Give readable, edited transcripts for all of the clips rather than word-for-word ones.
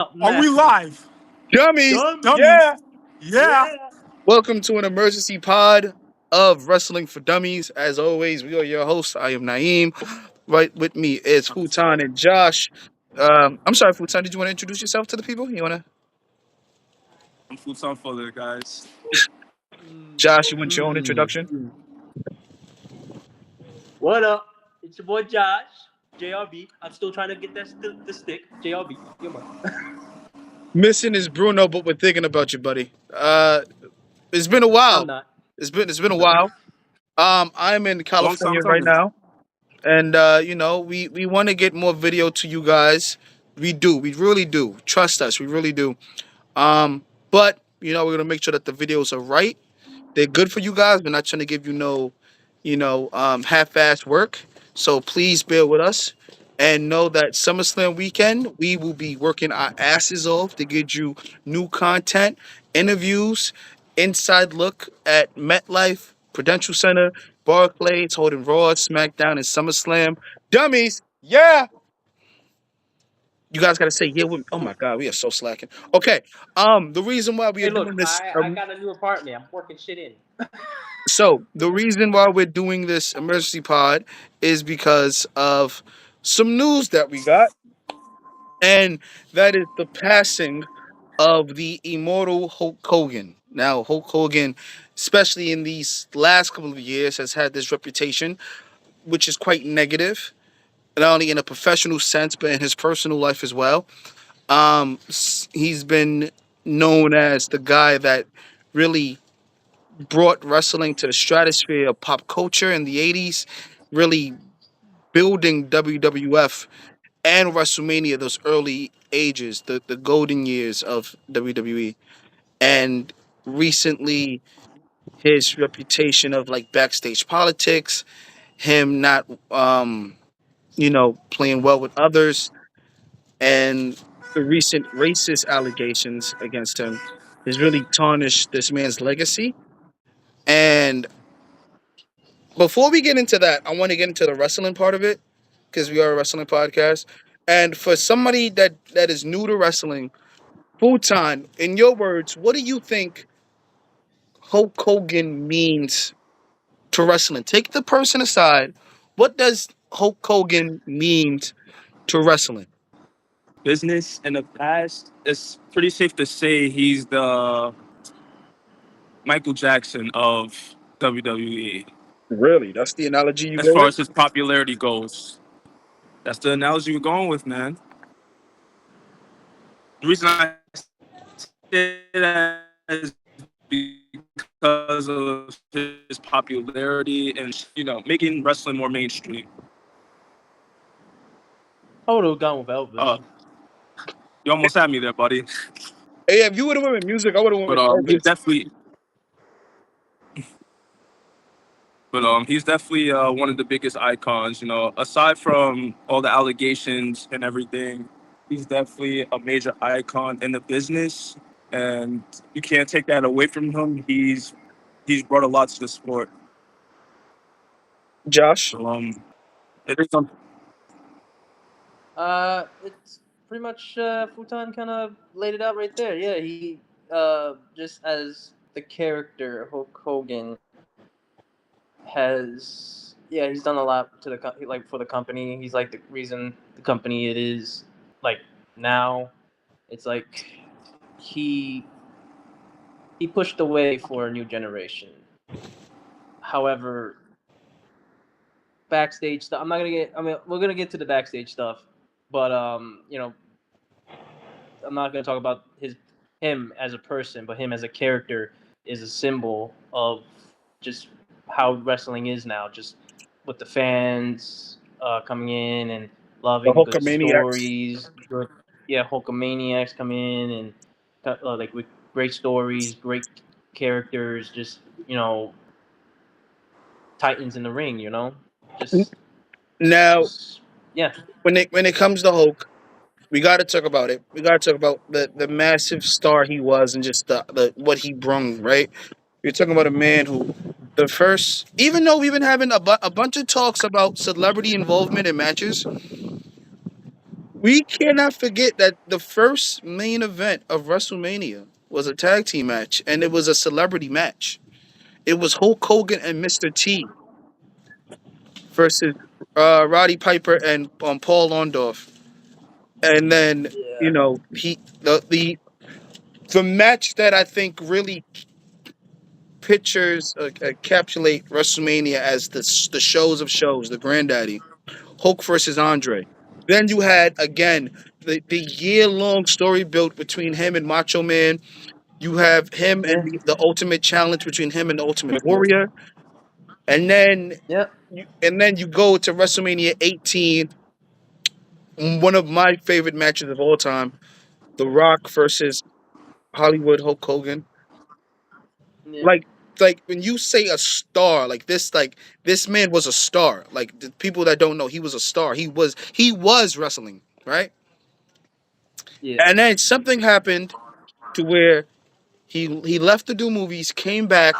Are we man. live? Dummies, Dummies. Dummies. yeah. Yeah. Yeah. Welcome to an emergency pod of Wrestling for Dummies. As always, we are your hosts. I am Naeem. Right with me is Futon and Josh. I'm sorry, Futon. Did you want to introduce yourself to the people? You want to? I'm Futon Fuller, guys. Josh, you want your own introduction? Mm. What up? It's your boy Josh. JRB. I'm still trying to get the stick. JRB. Come on. Missing is Bruno, but we're thinking about you, buddy. It's been a I'm while. not. It's been a I'm not. while. I'm in Long time California right coming. now, and we want to get more video to you guys. We do. We really do. Trust us. We really do. But we're gonna make sure that the videos are right. They're good for you guys. We're not trying to give you no, half-ass work. So please bear with us and know that SummerSlam weekend we will be working our asses off to get you new content, interviews, inside look at MetLife, Prudential Center, Barclays, holding Raw, SmackDown, and SummerSlam. Dummies, yeah. You guys gotta say yeah. Oh my God, we are so slacking. Okay. The reason why we are Hey, look, doing this. I got a new apartment. I'm working shit in. So the reason why we're doing this emergency pod is because of some news that we got, and that is the passing of the immortal Hulk Hogan. Now, Hulk Hogan, especially in these last couple of years, has had this reputation, which is quite negative, not only in a professional sense, but in his personal life as well. He's been known as the guy that really brought wrestling to the stratosphere of pop culture in the 80s, really building WWF and WrestleMania, those early ages, the golden years of WWE. And recently, his reputation of like backstage politics, him not, playing well with others, and the recent racist allegations against him has really tarnished this man's legacy. And before we get into that, I want to get into the wrestling part of it because we are a wrestling podcast. And for somebody that is new to wrestling, Futon, in your words, what do you think Hulk Hogan means to wrestling? Take the person aside. What does Hulk Hogan mean to wrestling? Business in the past, it's pretty safe to say he's the Michael Jackson of WWE Really? That's the analogy you as go far with? as his popularity goes. That's the analogy we're going with, man. The reason I say that is because of his popularity and making wrestling more mainstream. I would have gone with Elvis. Uh, you almost had me there, buddy. Hey, if you would have went with music, I would have went But with he's Elvis. definitely he's definitely one of the biggest icons. Aside from all the allegations and everything, he's definitely a major icon in the business, and you can't take that away from him. He's brought a lot to the sport. Josh? So it is some. It's pretty much Futon kind of laid it out right there. Yeah, he just as the character Hulk Hogan he's done a lot to like for the company. He's like the reason the company it is like now. It's like he he pushed the way for a new generation. However, backstage stuff. I'm not gonna get. I mean, we're gonna get to the backstage stuff, but I'm not gonna talk about him as a person, but him as a character is a symbol of just how wrestling is now. Just with the fans coming in and The loving good Hulkamaniacs. stories. Good, yeah, Hulkamaniacs come in and like with great stories, great characters. Just titans in the ring. Just Now, just yeah. when it comes to Hulk, we got to talk about it. We got to talk about the massive star he was and just the what he brung, right? You're talking about a man who, the first, even though we've been having a bunch of talks about celebrity involvement in matches, We cannot forget that the first main event of WrestleMania was a tag team match, and it was a celebrity match. It was Hulk Hogan and Mr. T versus Roddy Piper and Paul Orndorff. And then Yeah. the match that I think really pictures encapsulate WrestleMania as the shows of shows, the granddaddy, Hulk versus Andre. Then you had again the year long story built between him and Macho Man. You have him and Yeah. the Ultimate Challenge between him and the Ultimate Warrior, and then Yeah. you go to WrestleMania 18, one of my favorite matches of all time, The Rock versus Hollywood Hulk Hogan. Yeah. Like when you say a star, like this man was a star. Like the people that don't know, he was a star. He was wrestling, right? Yeah. And then something happened to where he left to do movies, came back,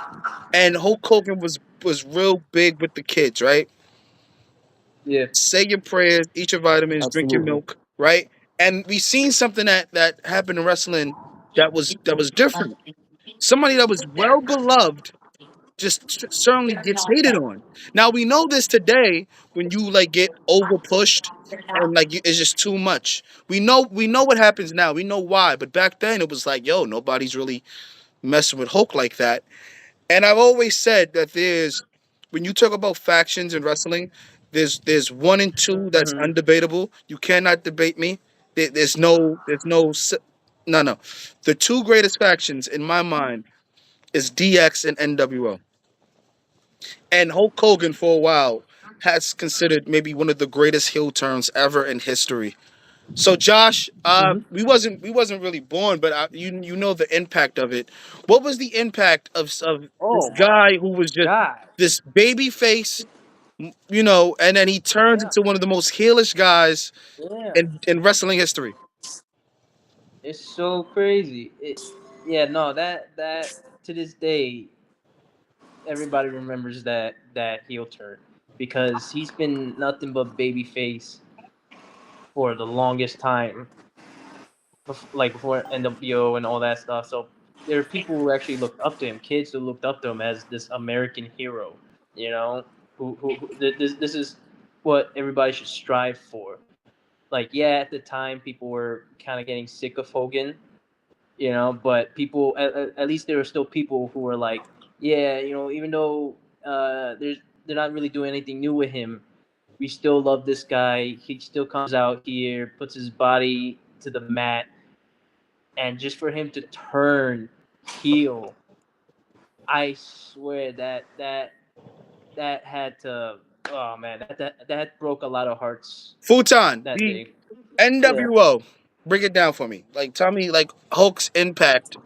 and Hulk Hogan was real big with the kids, right? Yeah. Say your prayers, eat your vitamins, drink your Absolutely. milk, right? And we seen something that happened in wrestling that was different. Somebody that was well beloved just certainly gets hated on. Now we know this today when you like get over pushed and like it's just too much. We know what happens now. We know why, but back then it was like, yo, nobody's really messing with Hulk like that. And I've always said that there's when you talk about factions in wrestling, there's one and two that's Hmm. undebatable. You cannot debate me. No. The two greatest factions in my mind is DX and NWO. And Hulk Hogan for a while has considered maybe one of the greatest heel turns ever in history. So Josh, Hmm. we wasn't really born, but you know the impact of it. What was the impact of this Oh my guy who was just God. this baby face, and then he turns Yeah. into one of the most heelish guys Yeah. in wrestling history. It's so crazy. Yeah, no, that to this day, everybody remembers that heel turn because he's been nothing but babyface for the longest time, like before NWO and all that stuff. So there are people who actually looked up to him, kids who looked up to him as this American hero. You know, this is what everybody should strive for. Like, yeah, at the time, people were kind of getting sick of Hogan, but people, at least there are still people who are like, yeah, even though they're not really doing anything new with him, we still love this guy. He still comes out here, puts his body to the mat, and just for him to turn heel, I swear that had to. Oh man, that broke a lot of hearts Futon, that the day. Yeah. NWO, break it down for me. Like tell me like Hulk's impact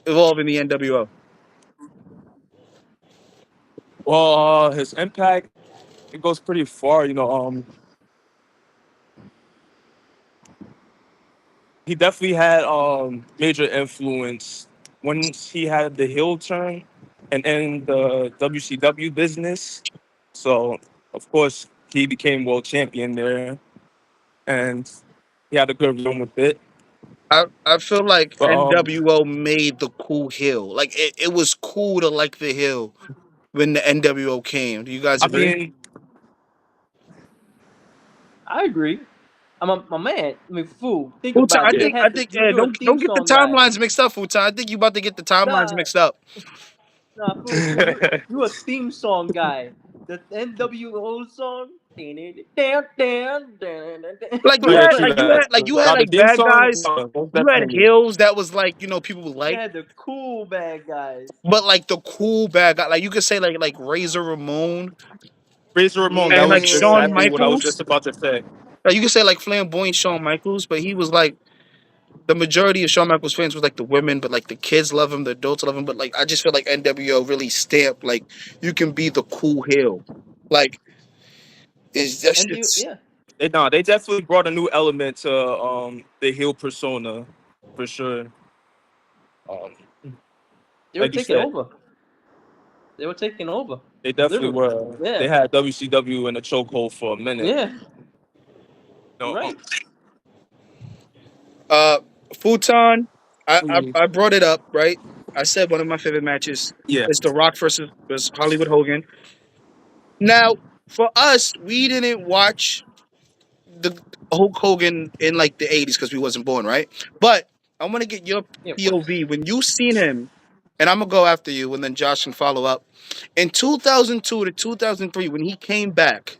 evolved in the NWO. Well, his impact it goes pretty far. He definitely had major influence once he had the heel turn and in the WCW business. So of course he became world champion there, and he had a good run with it. I feel like But NWO made the cool heel. Like it was cool to like the heel when the NWO came. Do you guys I agree? mean, I agree. My man. I mean, fool. Think Futon, about I it. yeah, They think I had the think you're a don't theme get the song guy. timelines mixed up, Futon. I think you about to get the timelines Nah, mixed up. nah, fool. You a theme song guy. The NWO song. Down, down, down, Like oh you yeah, had true like you that. had like you had Now the like theme bad song, guys. most You had definitely. heels that was like people would You like, had the cool bad guys. but like the cool bad guy, like you could say like Razor Ramon Razor Ramon, that and like was Shawn exactly what I was Yeah. Michaels. just about to say. Like you could say like flamboyant Shawn Michaels, but he was like the majority of Shawn Michaels fans was like the women, but like the kids love him, the adults love him. But like I just feel like NWO really stamped like you can be the cool heel. Like it's that And you, shit's yeah, They definitely brought a new element to the heel persona, for sure. Um, they were like you taking said, over. They were taking over. they definitely Literally. were. Yeah. They had WCW in a chokehold for a minute. Yeah. You You're know, right. Uh, Futon, Mm, I brought it up, right? I said one of my favorite matches yeah. is The Rock versus Hollywood Hogan. Now, for us, we didn't watch the Hulk Hogan in like the 80s because we wasn't born, right? But I want to get your Yeah, of course. POV when you seen him, and I'm gonna go after you, and then Josh can follow up. In 2002 to 2003, when he came back,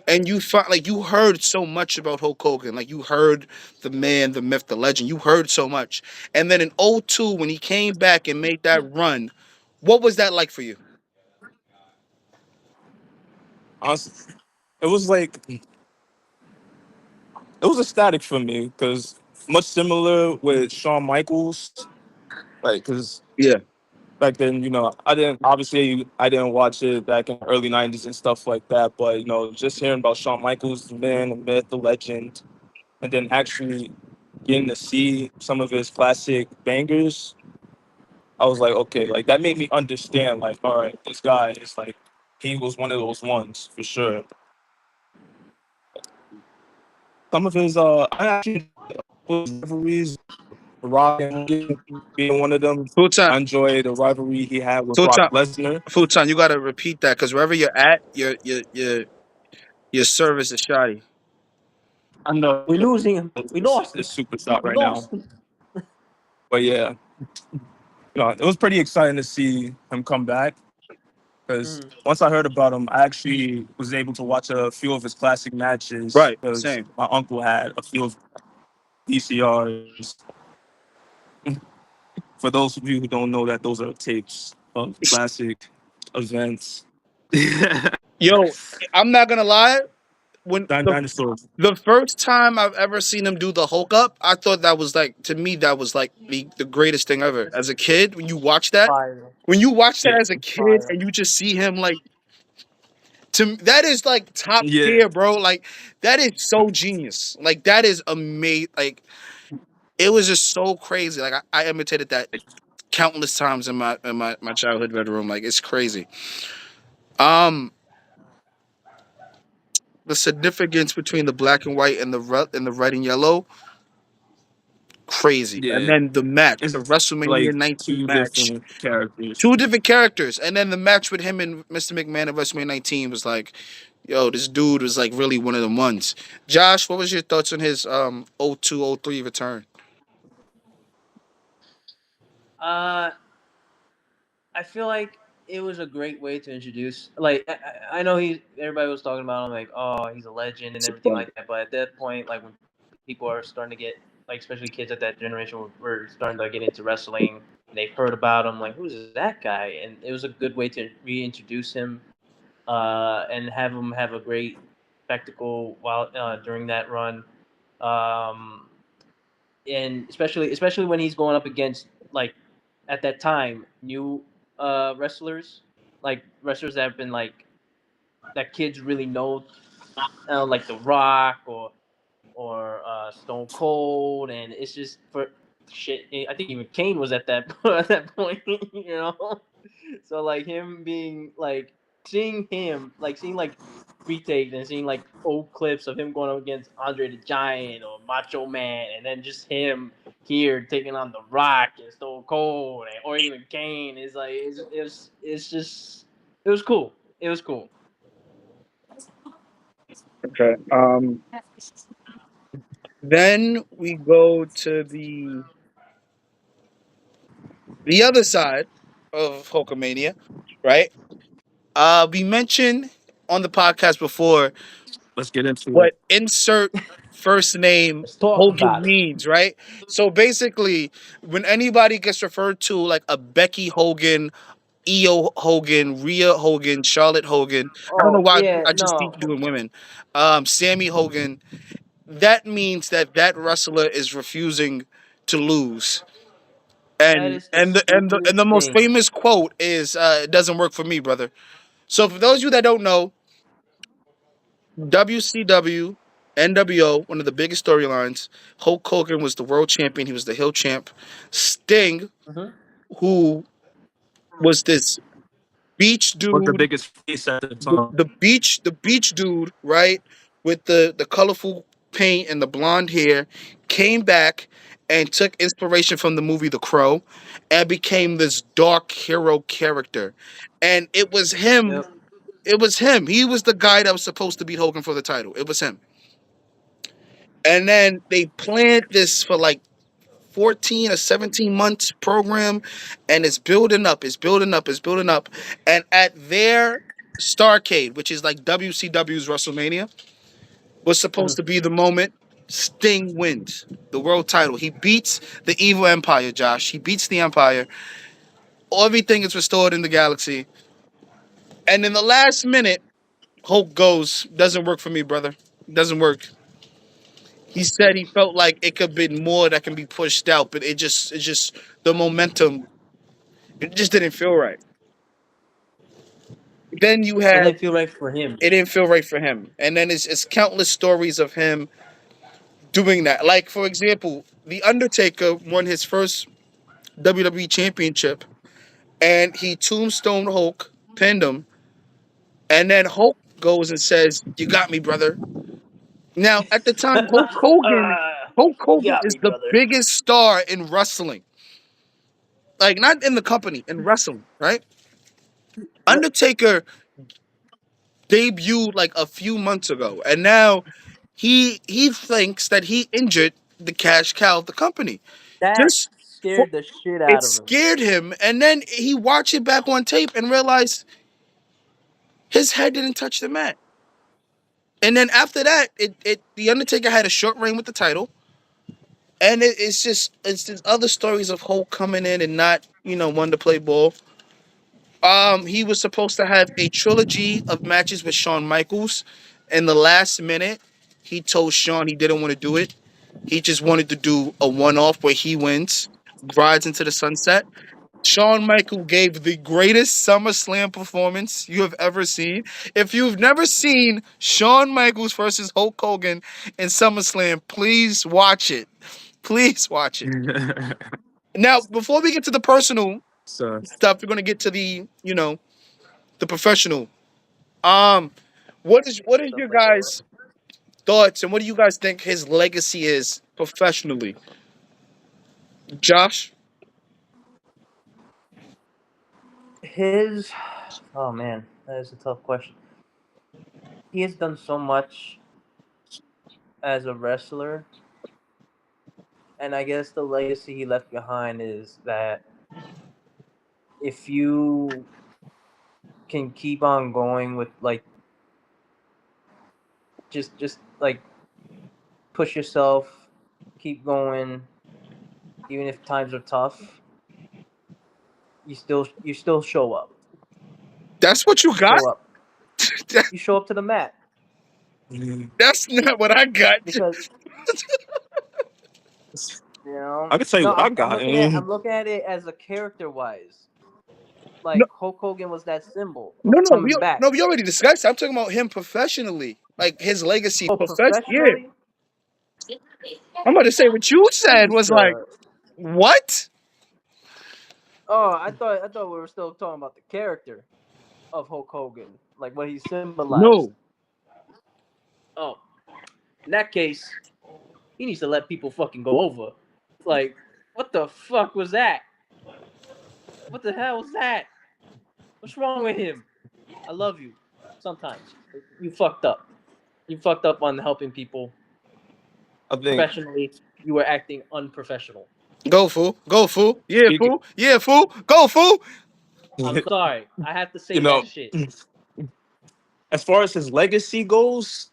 and you found like you heard so much about Hulk Hogan, like you heard the man, the myth, the legend. You heard so much, and then in '02 when he came back and made that run, what was that like for you? Honestly, it was like it was ecstatic for me because much similar with Shawn Michaels, like because Yeah, back then, I didn't watch it back in the early '90s and stuff like that, but just hearing about Shawn Michaels, the man, the myth, the legend, and then actually getting to see some of his classic bangers, I was like, okay, like that made me understand, like, all right, this guy is like, he was one of those ones for sure. Some of his, I actually was rivalries, Rock and Hogan being one of them. full time, I enjoy the rivalry he had with full Brock time, Lesnar. full time. You gotta repeat that because wherever you're at, your service is shoddy. I know We're losing him. We lost it's him. super shot We right now, lost him. but yeah, it was pretty exciting to see him come back because Mm. once I heard about him, I actually was able to watch a few of his classic matches Right, because same. my uncle had a few of VCRs. For those of you who don't know that, those are tapes of classic events. Yo, I'm not gonna lie. When Dinosaurs. the first time I've ever seen him do the Hulk up, I thought that was like to me that was like the greatest thing ever. As a kid, Fire. when you watch that Yeah. as a kid, Fire. and you just see him like that is like top Yeah. tier, bro. Like that is so genius. Like that is amazing. Like it was just so crazy. Like I imitated that countless times in my childhood bedroom. Like it's crazy. Um, the significance between the black and white and the red and yellow, crazy. And Yeah. then the match, the It's WrestleMania like 19 two match, different characters. two different characters, and then the match with him and Mr. McMahon at WrestleMania 19 was like, yo, this dude was like really one of the ones. Josh, what was your thoughts on his 0203 return? Uh, I feel like it was a great way to introduce. Like I know everybody was talking about him like, oh, he's a legend and everything like that. But at that point, like when people are starting to get like, especially kids at that generation were starting to get into wrestling. And they've heard about him, like who's that guy? And it was a good way to reintroduce him, and have him have a great spectacle while during that run. Um, and especially when he's going up against like at that time new wrestlers, like wrestlers that have been like that kids really know, like The Rock or Stone Cold, and it's just for shit. I think even Kane was at that at that point, you know. So like him being like seeing like retakes and seeing like old clips of him going up against Andre the Giant or Macho Man, and then just him here taking on The Rock and Stone Cold, or even Kane is like it's just it was cool. It was cool. Okay. Then we go to the other side of Hulkamania, right? We mentioned on the podcast before Let's get into it. what insert first name Let's talk Hogan about it. means, right? So basically, when anybody gets referred to like a Becky Hogan, Io Hogan, Rhea Hogan, Charlotte Hogan, I don't know Oh why yeah, I just keep no, doing women. Sammy Hogan. That means that that wrestler is refusing to lose. that And is the and the stupidest most thing. famous quote is "It doesn't work for me, brother." So for those of you that don't know, WCW, NWO, one of the biggest storylines. Hulk Hogan was the world champion. He was the Hill champ. Sting, Hmm. who was this beach Was the dude, biggest face at the time. the beach dude, right, with the colorful paint and the blonde hair, came back and took inspiration from the movie The Crow and became this dark hero character. And it was him. Yep. It was him. He was the guy that was supposed to beat Hogan for the title. It was him. And then they planned this for like 14 or 17 months program, and it's building up, it's building up, it's building up. And at their Starcade, which is like WCW's WrestleMania, was supposed Mhm. to be the moment Sting wins the world title. He beats the evil empire, Josh. He beats the empire. Everything is restored in the galaxy. And in the last minute, Hulk goes, doesn't work for me, brother. Doesn't work. He said he felt like it could be more that can be pushed out, but it's just the momentum. It just didn't feel right. Then you It had didn't feel right for him. it didn't feel right for him, and then it's countless stories of him doing that. Like for example, the Undertaker won his first WWE Championship, and he tombstone Hulk, pinned him, and then Hulk goes and says, "You got me, brother." Now at the time, Hulk You Hogan got is me, the brother. biggest star in wrestling. Like not in the company, in wrestling, right? Yep. Undertaker debuted like a few months ago, and now he thinks that he injured the cash cow of the company. That Just for, scared the shit it out of him. scared him, and then he watched it back on tape and realized his head didn't touch the mat. And then after that, it the Undertaker had a short reign with the title, and it's just other stories of Hulk coming in and not wanting to play ball. He was supposed to have a trilogy of matches with Shawn Michaels. In the last minute, he told Shawn he didn't want to do it. He just wanted to do a one-off where he wins, rides into the sunset. Shawn Michaels gave the greatest SummerSlam performance you have ever seen. If you've never seen Shawn Michaels versus Hulk Hogan in SummerSlam, please watch it. Please watch it. Now, before we get to the personal So stuff, we're gonna get to the professional. Um, what is Stuff your like that. guys' thoughts and what do you guys think his legacy is professionally? Josh, His, oh man, that is a tough question. He has done so much as a wrestler, and I guess the legacy he left behind is that if you can keep on going with like just like push yourself, keep going, even if times are tough, you still show up. that's what you You got. show up. You show up to the mat That's not what I got. because I can tell you no, what I I'm got. looking at I'm looking at it as a character wise. No, Like Hulk Hogan was that symbol no, of no. We coming back. no, we already discussed. I'm talking about him professionally, like his legacy. Oh, Yeah, professionally, I'm about to say what you said was like Jesus. what? Oh, I thought we were still talking about the character of Hulk Hogan, like what he symbolized. No, Oh, in that case, he needs to let people fucking go over. Like, what the fuck was that? What the hell was that? What's wrong with him? I love you. Sometimes you fucked up. You fucked up on helping people I think professionally. You were acting unprofessional. go fool, go fool. Yeah, speaking, fool. Yeah, fool. Go fool. I'm sorry. I have to you say that know, shit. as far as his legacy goes,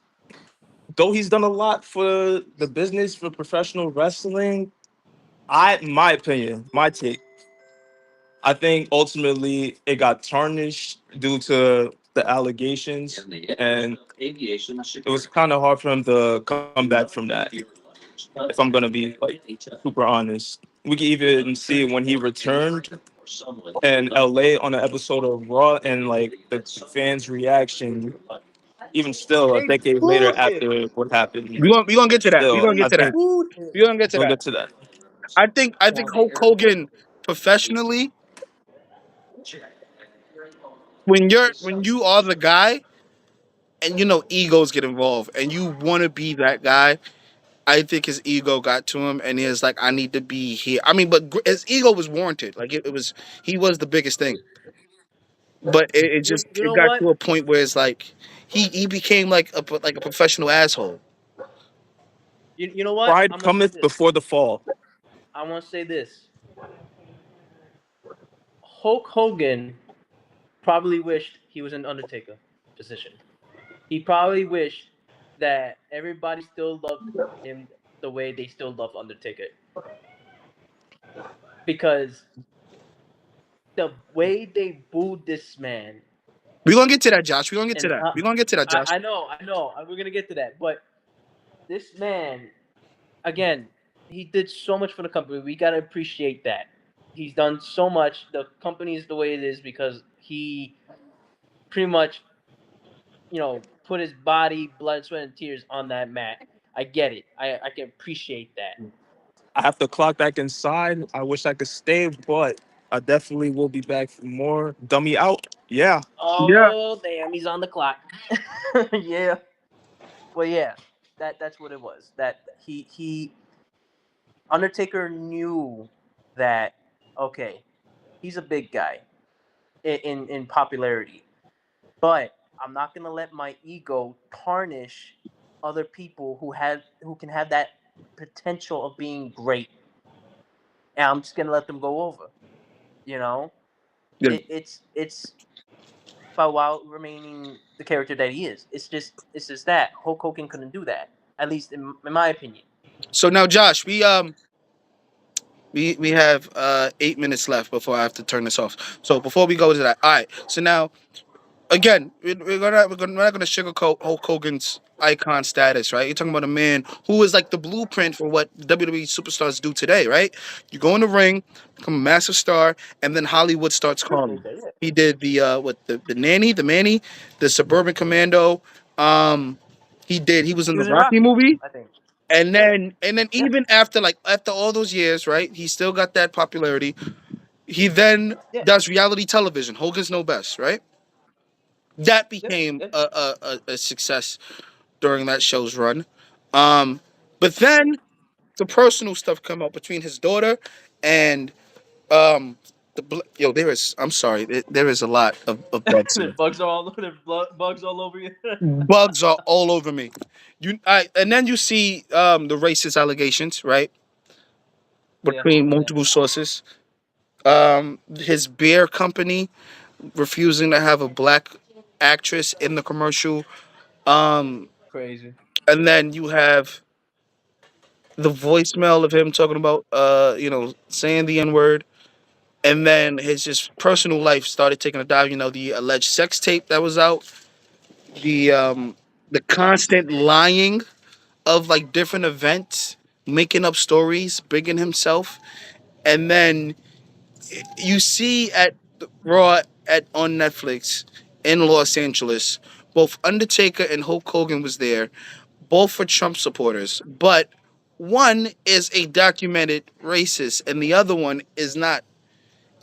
though he's done a lot for the business for professional wrestling, in my opinion, my take, I think ultimately it got tarnished due to the allegations, and it was kind of hard for him to come back from that. If I'm gonna be like super honest, we can even see when he returned in LA on an episode of Raw, and like the fans' reaction, even still a They decade later booed him. after what happened. We gonna get to that. We Still, gonna They get I to that. think booed him. We gonna get to we'll that. get to that. I think Hulk Hogan professionally, when you are the guy and egos get involved and you want to be that guy, I think his ego got to him, and he was like, "I need to be here." I mean, but his ego was warranted. Like it was, he was the biggest thing. But it just You it know got what? to a point where it's like he became like a professional asshole. You know what? Pride I'm gonna say cometh this. before the fall. I want to say this. Hulk Hogan probably wished he was in Undertaker position. He probably wished that everybody still loved him the way they still love Undertaker, because the way they booed this man, We're gonna get to that, Josh. We're gonna get to and that. We're gonna get to that, Josh. I know, we're gonna get to that, but this man, again, he did so much for the company. We gotta appreciate that. He's done so much. The company is the way it is because he pretty much, put his body, blood, sweat, and tears on that mat. I get it. I can appreciate that. I have to clock back inside. I wish I could stay, but I definitely will be back for more. Dummy out. Yeah. Yeah. Oh damn, he's on the clock. Yeah. Well, yeah. That's what it was. That he Undertaker knew that, okay, he's a big guy in popularity, but I'm not gonna let my ego tarnish other people who can have that potential of being great, and I'm just gonna let them go over. You know, Yeah. it's but while remaining the character that he is. It's just that Hulk Hogan couldn't do that, at least in my opinion. So now, Josh, we have 8 minutes left before I have to turn this off. So before we go to that, all right. So now again, we're not gonna sugarcoat Hulk Hogan's icon status, right? You're talking about a man who is like the blueprint for what WWE superstars do today, right? You go in the ring, become a massive star, and then Hollywood starts calling. Appreciate that. Yeah. He did the nanny, the Manny, the Suburban Commando. Um, he was in He the was in Rocky Rocky, movie, I think. and Yeah. then Yeah. even after after all those years, right? He still got that popularity. He then Yeah. does reality television. Hogan's No Best, right? That Yeah. became Yeah. a success during that show's run. Um, but then the personal stuff come up between his daughter and um, yo. There is. I'm sorry. There is a lot of bugs The here. bugs all over you. Bugs are all over me. And then you see the racist allegations, right? Yeah. Between Yeah. multiple sources. His beer company refusing to have a black actress in the commercial. Um, Crazy. and then you have the voicemail of him talking about saying the n-word, and then his just personal life started taking a dive. The alleged sex tape that was out, the um the constant lying of like different events, making up stories, bigging himself. And then you see at Raw at on Netflix in Los Angeles, both Undertaker and Hulk Hogan was there. Both were Trump supporters, but one is a documented racist and the other one is not.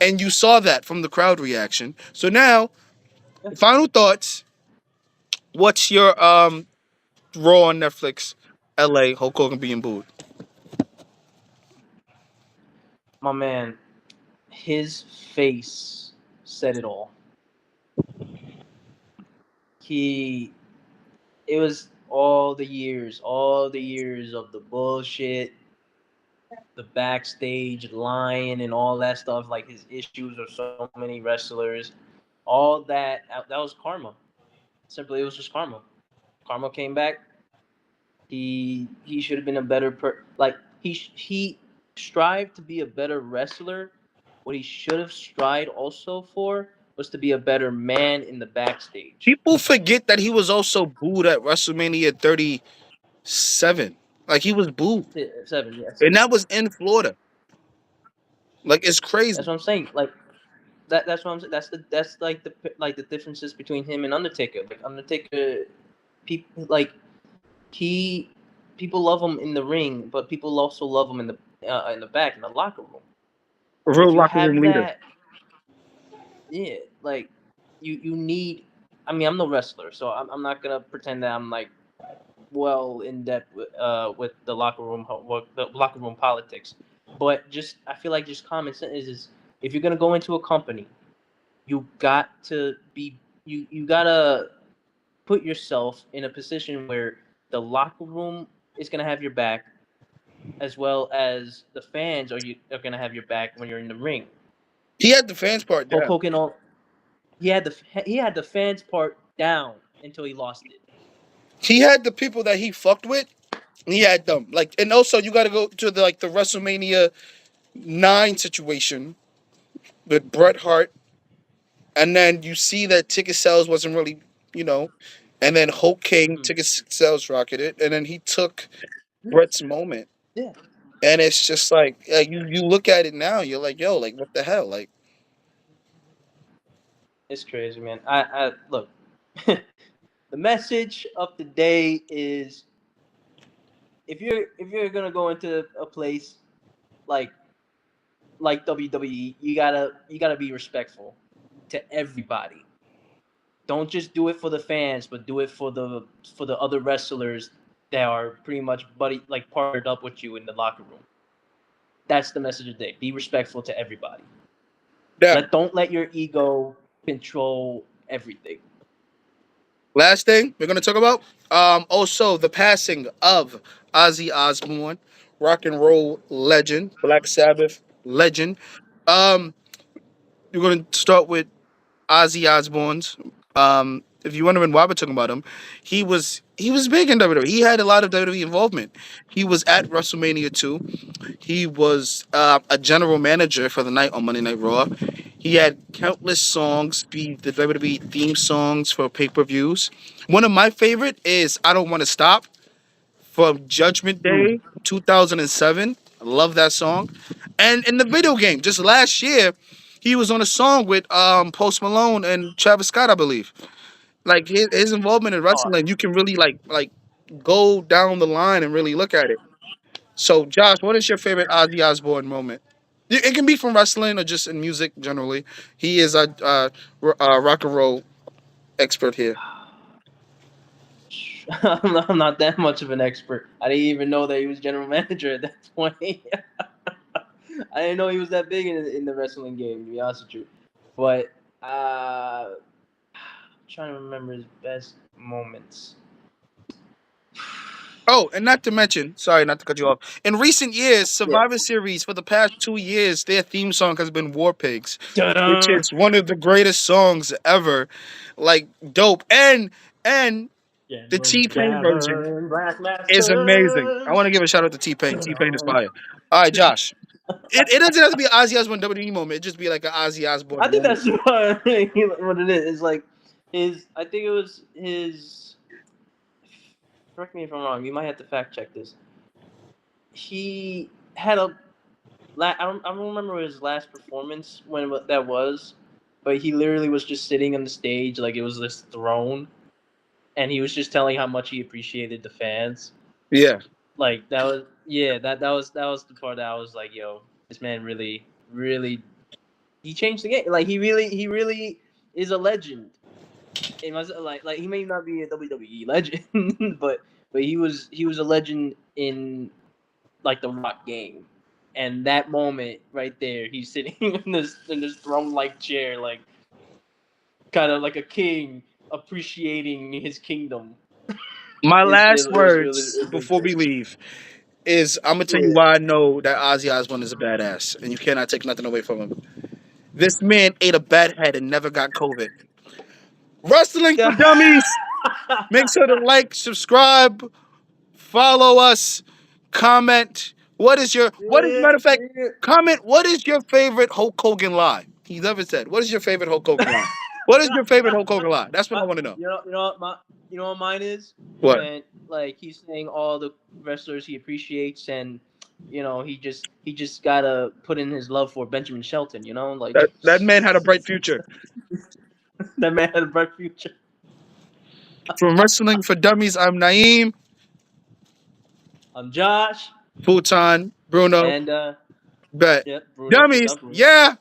And you saw that from the crowd reaction. So now, Yeah. final thoughts. What's your Raw on Netflix? LA Hulk Hogan being booed. My man, his face said it all. He It was all the years of the bullshit, the backstage lying and all that stuff, like his issues with so many wrestlers, all that was karma. Simply, it was just karma. Karma came back. He should have been a better like he strived to be a better wrestler. What he should have strived also for was to be a better man in the backstage. People forget that he was also booed at WrestleMania 37. Like he was booed, Yeah, 7, yes. and that was in Florida. Like it's That's crazy. what I'm saying. Like that's what I'm saying. That's like the differences between him and Undertaker. Like Undertaker, people like he people love him in the ring, but people also love him in the back in the locker room. A If real you locker room have leader. that, yeah, like you need. I mean, I'm no wrestler, so I'm not gonna pretend that I'm like well in depth with the locker room the locker room politics, but just I feel like just common sense is if you're gonna go into a company, you got to be you gotta put yourself in a position where the locker room is gonna have your back, as well as the fans are gonna have your back when you're in the ring. He had the fans part Hulk down. Hogan, he had the fans part down until he lost it. He had the people that he fucked with. He had them like, and also you got to go to the WrestleMania 9 situation with Bret Hart, and then you see that ticket sales wasn't really, you know, and then Hulk King Hmm. ticket sales rocketed, and then he took Bret's moment, Yeah, and it's just like you look at it now, you're like, yo, like what the hell, like it's crazy, man. I look. The message of the day is if you're gonna go into a place like WWE, you gotta be respectful to everybody. Don't just do it for the fans, but do it for the other wrestlers that are pretty much partnered up with you in the locker room. That's the message of the day. Be respectful to everybody. that. Don't let your ego control everything. Last thing we're gonna talk about, also the passing of Ozzy Osbourne, rock and roll legend, Black Sabbath legend. Um, we're gonna start with Ozzy Osbourne's. If you're wondering why we're talking about him, he was big in WWE. He had a lot of WWE involvement. He was at WrestleMania 2. He was a general manager for the night on Monday Night Raw. He had countless songs, be the WWE theme songs for pay-per-views. One of my favorite is "I Don't Want to Stop" from Judgment Mm. Day 2007. I love that song. And in the video game, just last year, he was on a song with Post Malone and Travis Scott, I believe. Like his involvement in Oh, wrestling, you can really like go down the line and really look at it. So, Josh, what is your favorite Ozzy Osbourne moment? It can be from wrestling or just in music generally. He is a rock and roll expert here. I'm not that much of an expert. I didn't even know that he was general manager at that point. I didn't know he was that big in the wrestling game, to be honest with you. But I'm trying to remember his best moments. Oh, and not to mention, sorry, not to cut you off. In recent years, Yeah. Survivor Series for the past 2 years, their theme song has been "War Pigs," which Ta-da! is one of the greatest songs ever. Like dope, and the General T Pain version Gavin Black is amazing. I want Masters. to give a shout out to T Pain. T Pain is Ta-da. fire. All right, Josh. It doesn't have to be an Ozzy Osbourne WWE moment. It just be like an Ozzy I Osbourne think moment. that's what it is. It's like his. I think it was his. Correct me if I'm wrong. You might have to fact check this. He had a. I don't remember his last performance when that was, but he literally was just sitting on the stage like it was this throne, and he was just telling how much he appreciated the fans. Yeah. Like that was yeah that was the part that I was like, yo, this man really he changed the game. Like he really is a legend. It must like he may not be a WWE legend, but he was a legend in like the rock game. And that moment right there, he's sitting in this throne like chair, like kind of like a king appreciating his kingdom. My Is it, last it was really, words really good. before we leave is I'm gonna tell you Yeah. why I know that Ozzy Osbourne is a badass, and you cannot take nothing away from him. This man ate a bad head and never got COVID. Wrestling for Yeah. Dummies. Make sure to like, subscribe, follow us, comment. What is Yeah, matter of fact? yeah. Comment what is your favorite Hulk Hogan lie? He never said. What is your favorite Hulk Hogan lie? What is your favorite Hulk Hogan lie? That's what I want to know. You know what mine is What? when like he's saying all the wrestlers he appreciates, and he just gotta put in his love for Benjamin Shelton. Like That man had a bright future. that man had a bright future. From Wrestling for Dummies, I'm Naeem, I'm Josh, Futon, Bruno, and Bet. yeah, Bruno. Dummies, What's up, Bruno? yeah.